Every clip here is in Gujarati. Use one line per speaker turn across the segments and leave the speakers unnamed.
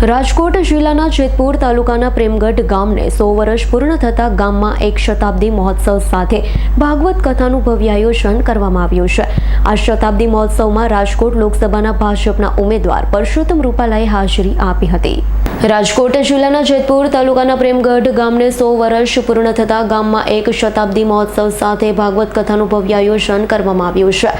રાજકોટ જિલ્લાના જેતપુર તાલુકાના પ્રેમગઢ ગામને 100 વર્ષ પૂર્ણ થતા ગામમાં એક શતાબ્દી મહોત્સવ સાથે ભાગવત કથાનું ભવ્ય આયોજન કરવામાં આવ્યું છે। આ શતાબ્દી મહોત્સવમાં રાજકોટ લોકસભાના ભાજપના ઉમેદવાર પરસોત્તમ રૂપાલાએ હાજરી આપી હતી। રાજકોટ જિલ્લાના જેતપુર તાલુકાના પ્રેમગઢ ગામને 100 વર્ષ પૂર્ણ થતા ગામમાં એક શતાબ્દી મહોત્સવ સાથે ભાગવત કથાનું ભવ્ય આયોજન કરવામાં આવ્યું છે।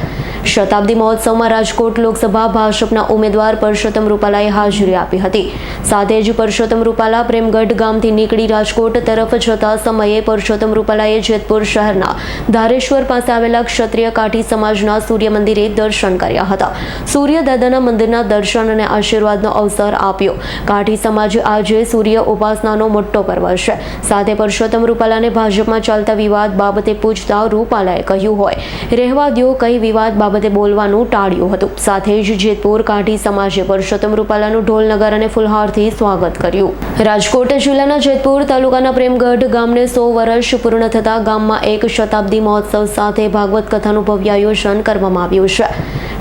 શતાબ્દી મહોત્સવમાં રાજકોટ લોકસભા ભાજપના ઉમેદવાર પરસોત્તમ રૂપાલાએ હાજરી આપી હતી। સાથે જ પરસોત્તમ રૂપાલા પ્રેમગઢ ગામથી નીકળી રાજકોટ તરફ જતા સમયે પરસોત્તમ રૂપાલાએ જેતપુર શહેરના ધારેશ્વર પાસે આવેલા ક્ષત્રિય કાઠી સમાજના સૂર્ય મંદિરે દર્શન કર્યા હતા। સૂર્ય દાદાના મંદિરના દર્શન અને આશીર્વાદનો અવસર આપ્યો। કાઠી સમાજ આજે સૂર્ય ઉપાસનાનો મોટો પર્વ છે। સાથે પરસોત્તમ રૂપાલાને ભાજપમાં ચાલતા વિવાદ બાબતે પૂછતા રૂપાલાએ કહ્યું હોય રહેવા દ્યો, કઈ વિવાદ બાબતે બોલવાનું ટાળ્યું હતું। સાથે જ જેતપુર કાઠી સમાજે પરસોત્તમ રૂપાલાનું ઢોલ નગારા અને ફુલહારથી સ્વાગત કર્યું। રાજકોટ જિલ્લાના જેતપુર તાલુકાના પ્રેમગઢ ગામને 100 વર્ષ પૂર્ણ થતા ગામમાં એક શતાબ્દી મહોત્સવ સાથે ભાગવત કથાનું ભવ્ય આયોજન કરવામાં આવ્યું છે।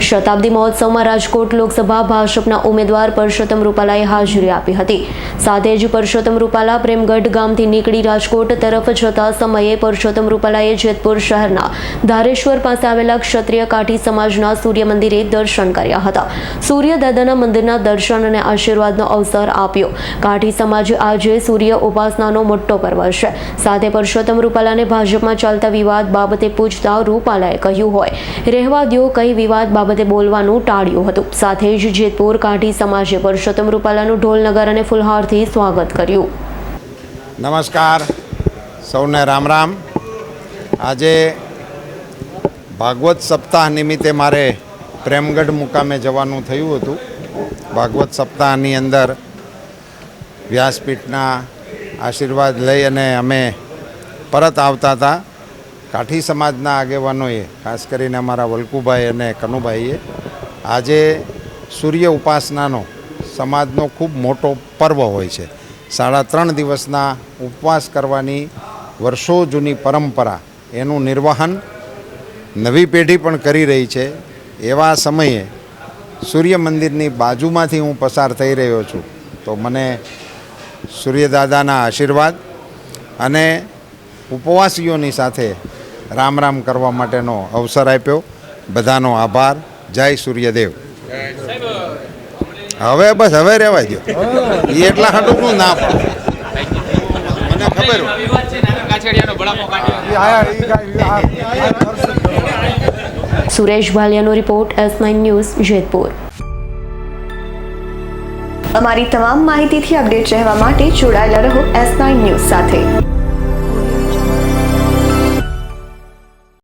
શતાબ્દી મહોત્સવમાં રાજકોટ લોકસભા ભાજપના ઉમેદવાર પરસોત્તમ રૂપાલાએ હાજરી આપી હતી। સાથે જ પરસોત્તમ રૂપાલા પ્રેમગઢ ગામથી નીકળી રાજકોટ તરફ જતા સમયે પરસોત્તમ રૂપાલાએ જેતપુર શહેરના ધારેશ્વર પાસે આવેલા ક્ષત્રિય કાઠી સમાજના સૂર્ય મંદિરે દર્શન કર્યા હતા। સૂર્ય દાદાના મંદિરના દર્શન અને આશીર્વાદનો અવસર આપ્યો। કાઠી સમાજ આજે સૂર્ય ઉપાસનાનો મોટો પર્વ છે। સાથે પરસોત્તમ રૂપાલાને ભાજપમાં ચાલતા વિવાદ બાબતે પૂછતા રૂપાલાએ કહ્યું હોય રહેવા દ્યો, કઈ વિવાદ બાબતે બોલવાનું ટાળ્યું હતું। સાથે જ જેતપુર કાઠી સમાજે પરસોત્તમ રૂપાલાનું ઢોલ નગારા અને ફુલહારથી સ્વાગત કર્યું।
નમસ્કાર, સૌને રામ રામ। આજે ભાગવત સપ્તાહ નિમિત્તે મારે પ્રેમગઢ મુકામે જવાનું થયું હતું। ભાગવત સપ્તાહની અંદર વ્યાસપીઠના આશીર્વાદ લઈ અને અમે પરત આવતા હતા। કાઠી સમાજના આગેવાનોએ, ખાસ કરીને અમારા વલ્કુભાઈ અને કનુભાઈએ, આજે સૂર્ય ઉપાસનાનો સમાજનો ખૂબ મોટો પર્વ હોય છે। 3.5 દિવસના ઉપવાસ કરવાની વર્ષો જૂની પરંપરા, એનું નિર્વહન નવી પેઢી પણ કરી રહી છે। એવા સમયે સૂર્ય મંદિરની બાજુમાંથી હું પસાર થઈ રહ્યો છું તો મને સૂર્યદાદાના આશીર્વાદ અને ઉપવાસીઓની સાથે રામ રામ કરવા માટેનો અવસર આપ્યો। બધાનો આભાર। જય સૂર્યદેવ। હવે બસ હવે રહેવા દો, એ એટલા હાટું ના મને ખબર।
સુરેશ ભાલિયાનો રિપોર્ટ, S9 ન્યૂઝ, જેતપુર।
અમારી તમામ માહિતીથી અપડેટ રહેવા માટે જોડાયેલા રહો S9 ન્યૂઝ સાથે।